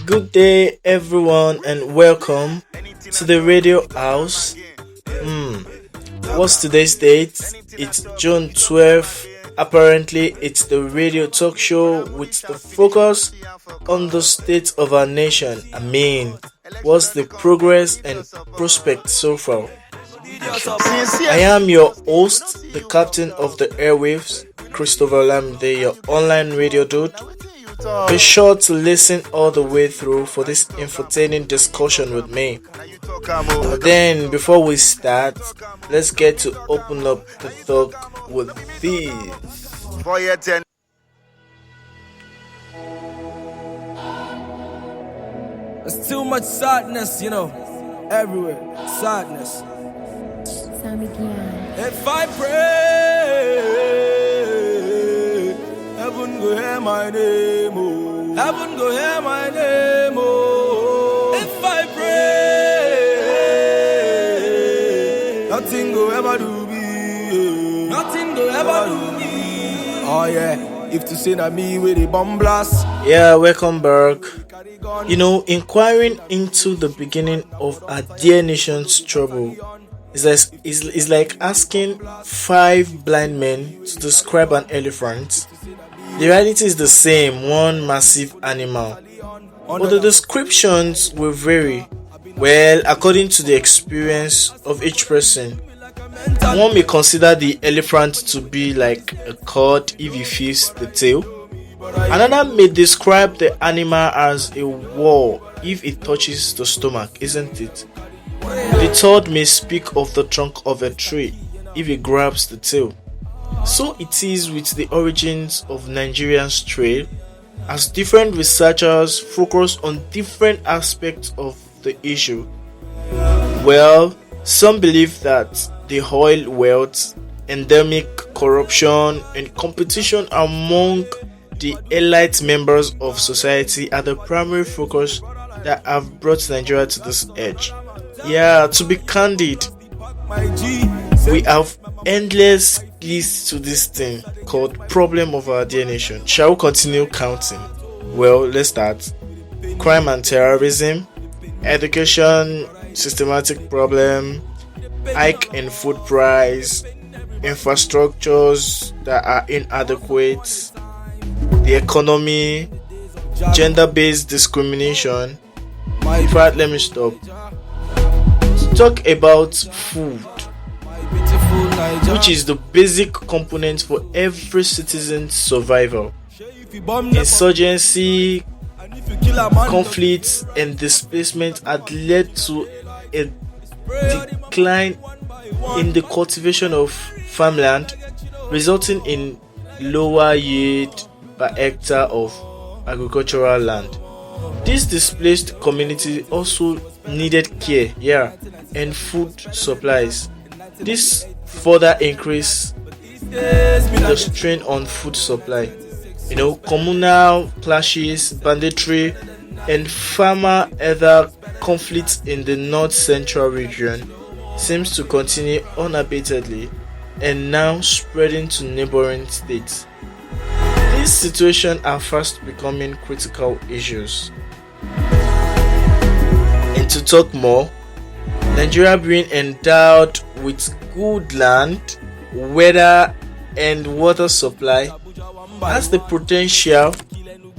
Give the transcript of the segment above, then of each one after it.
Good day, everyone, and welcome to the Radio House. What's today's date? It's June 12th. Apparently, it's the radio talk show with the focus on the state of our nation. What's the progress and prospect so far? I am your host, the captain of the airwaves, Chris Olamide, your online radio dude. Be sure to listen all the way through for this entertaining discussion with me. But then, before we start, let's get to open up the talk with this. There's too much sadness, everywhere. Sadness. If I pray, heaven go hear my name, oh. Heaven go hear my name, oh. If I pray, nothing go ever do me. Nothing go ever do me. Oh yeah, if to say that me with the bomb blast. Yeah, welcome back. Inquiring into the beginning of our dear nation's trouble is like asking 5 blind men to describe an elephant. The reality is the same, one massive animal. But the descriptions will vary, according to the experience of each person. One may consider the elephant to be like a cord if he feels the tail. Another may describe the animal as a wall if it touches the stomach, isn't it? The third may speak of the trunk of a tree if it grabs the tail. So it is with the origins of Nigerian's trade, as different researchers focus on different aspects of the issue. Some believe that the oil wealth, endemic corruption, and competition among the elite members of society are the primary focus that have brought Nigeria to this edge. To be candid, we have endless lists to this thing called problem of our dear nation. Shall we continue counting? Let's start. Crime and terrorism, education, systematic problem, hike in food price, infrastructures that are inadequate, the economy, gender-based discrimination. In fact, let me stop. Talk about food, which is the basic component for every citizen's survival. Insurgency, conflicts, and displacement had led to a decline in the cultivation of farmland, resulting in lower yield per hectare of agricultural land. This displaced community also needed care, and food supplies. This further increased the strain on food supply. Communal clashes, banditry, and farmer-other conflicts in the north-central region seems to continue unabatedly and now spreading to neighboring states. These situations are fast becoming critical issues. And to talk more, Nigeria being endowed with good land, weather, and water supply has the potential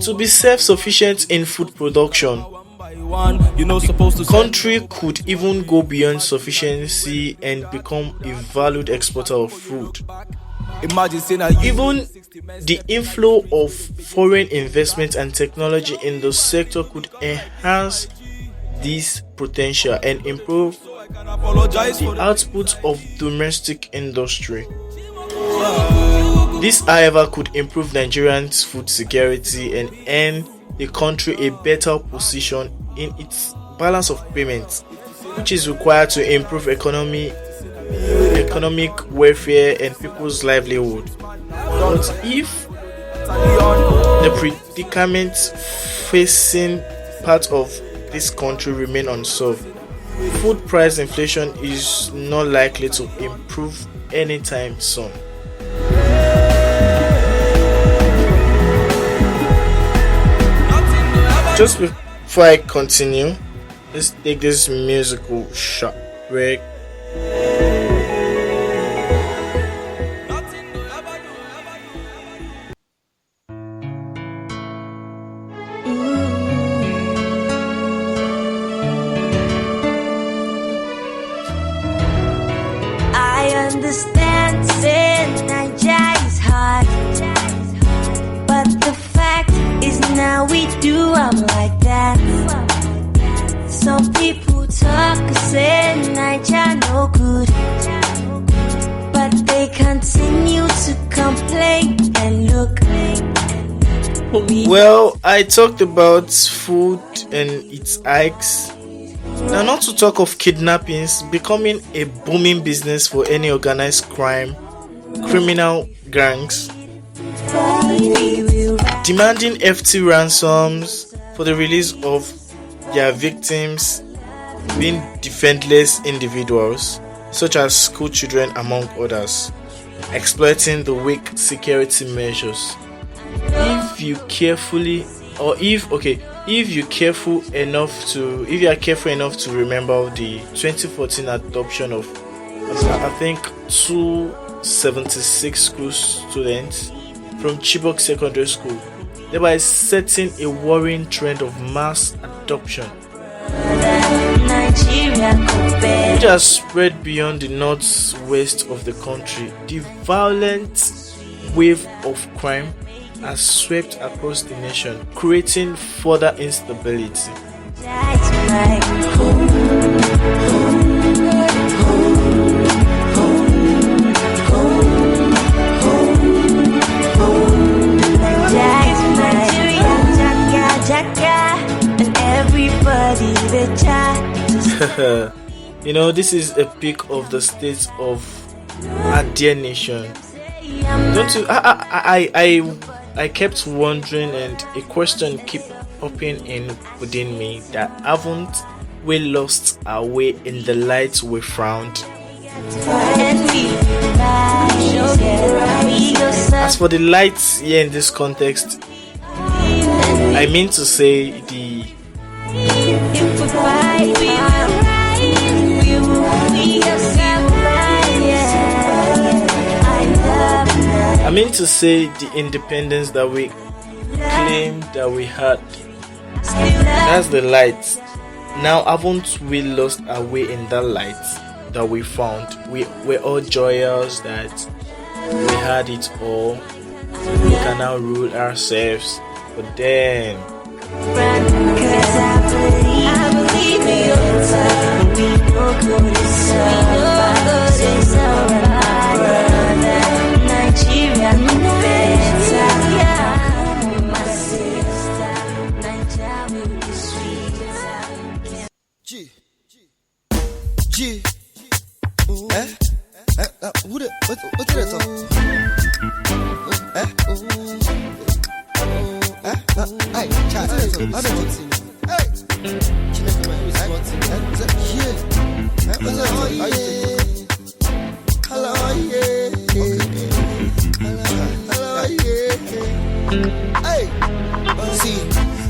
to be self-sufficient in food production. The country could even go beyond sufficiency and become a valued exporter of food. Even the inflow of foreign investment and technology in the sector could enhance this potential and improve the output of domestic industry. This, however, could improve Nigerians' food security and earn the country a better position in its balance of payments, which is required to improve economic welfare and people's livelihood. But if the predicaments facing part of this country remain unsolved, food price inflation is not likely to improve anytime soon. Just before I continue, let's take this musical short break. I understand saying Naija is hard, but the fact is now we do I'm like that. Some people talk say Naija no good, but they continue to complain and look. Well, I talked about food and its hikes. Now, not to talk of kidnappings becoming a booming business for any organized crime, criminal gangs, demanding hefty ransoms for the release of their victims, being defenseless individuals, such as school children among others, exploiting the weak security measures. If you are careful enough to remember the 2014 adoption of I think 276 school students from Chibok Secondary School, thereby setting a worrying trend of mass adoption, which has spread beyond the northwest of the country. The violent wave of crime has swept across the nation, creating further instability. This is a peak of the state of our dear nation. Don't you? I kept wondering, and a question kept popping in within me, that haven't we lost our way in the light we found? As for the lights here in this context, I mean to say the independence that we claimed that we had. That's the light. Now, haven't we lost our way in that light that we found? We're all joyous that we had it all. We can now rule ourselves. But then,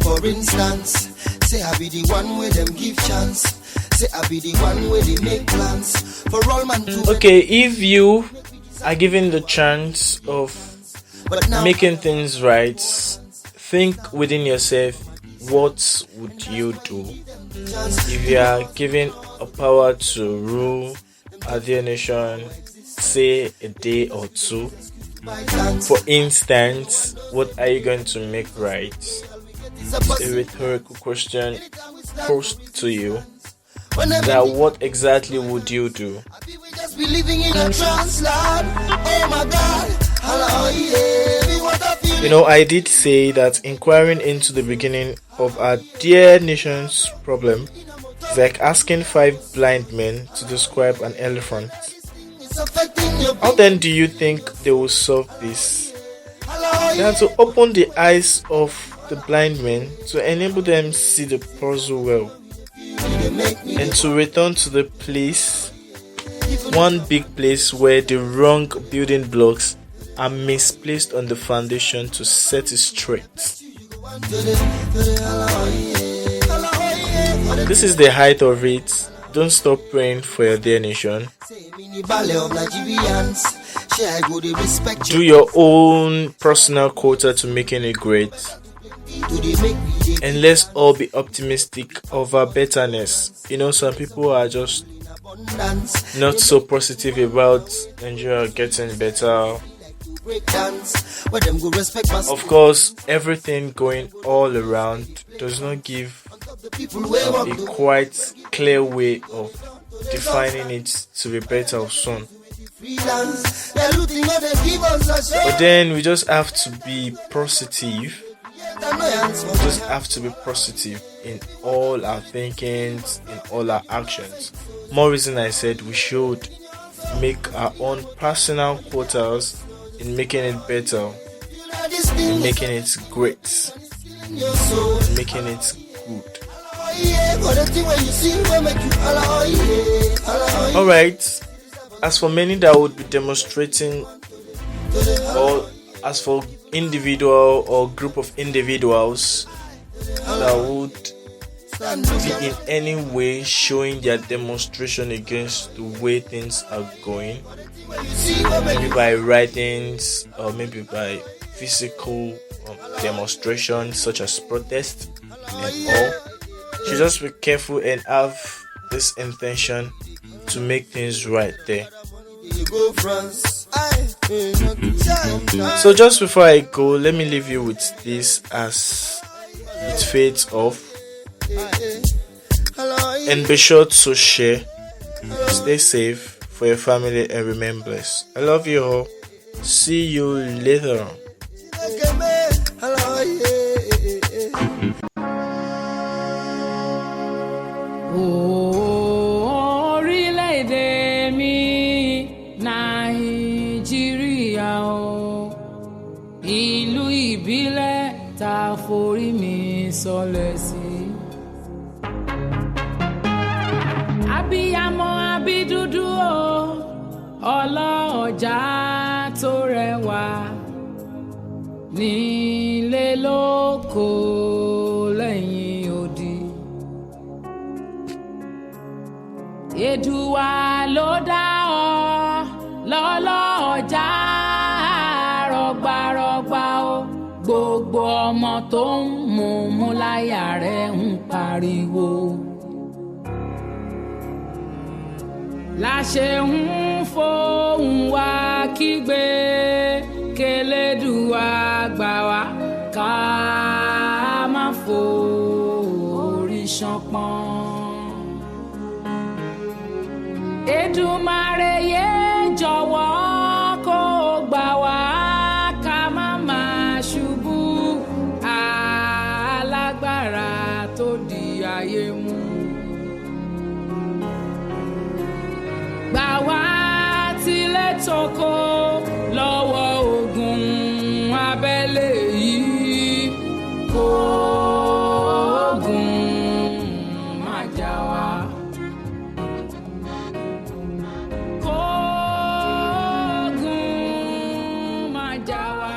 for instance, say I be the one where them give chance. Say I be the one where they make plans for all man to. Okay, if you are given the chance of making things right, think within yourself, what would you do? If you are given a power to rule a dear nation, say a day or two, for instance, what are you going to make right? A rhetorical question posed to you, that what exactly would you do? I did say that inquiring into the beginning of our dear nation's problem is like asking 5 blind men to describe an elephant. How then do you think they will solve this? They have to open the eyes of the blind men to enable them see the puzzle well, and to return to the place, one big place where the wrong building blocks are misplaced on the foundation to set it straight. This is the height of it. Don't stop praying for your dear nation. Do your own personal quota to making it great. And let's all be optimistic of our betterness. Some people are just not so positive about Nigeria getting better. Of course, everything going all around does not give a quite clear way of defining it to be better or soon. But then we just have to be positive. We just have to be positive in all our thinkings, in all our actions. More reason I said we should make our own personal quotas in making it better, in making it great, in making it good. Alright, as for many that would be demonstrating, or as for individual or group of individuals that would be in any way showing their demonstration against the way things are going, maybe by writings or maybe by physical demonstrations such as protest and all, you just be careful and have this intention to make things right there. So just before I go, let me leave you with this as it fades off. And be sure to share. Stay safe for your family and remain blessed. I love you all. See you later. Orílẹ̀-èdè mi Nàìjíríà o, ìlú ìbílẹ̀ tá forí mi sọlẹ̀ sí. Abiyamọ abídúdú o, ọlọ́ọ̀jà tó rẹwà, nílé lóko lẹ́yìn odi. Èdùà ló dá ọ lọ́lọ́ọ̀jà rọ̀gbàrọ̀gbà o, gbogbo ọmọ tó ń mú láyà rẹ̀ ń pariwo. Láṣẹ ń fohùn wá kígbe k'Elédùà gbà wá ká má forí ṣánpọ́n. Èdùmàrè yé jọ̀wọ́ kó gbà wá ká má máa ṣubú alágbára tó di ayé mú. Gbà wá tilẹ̀ tóko lọ́wọ́ ogun abẹ́lé yìí, kó ogun má jà wá. Kó ogun má jà wá.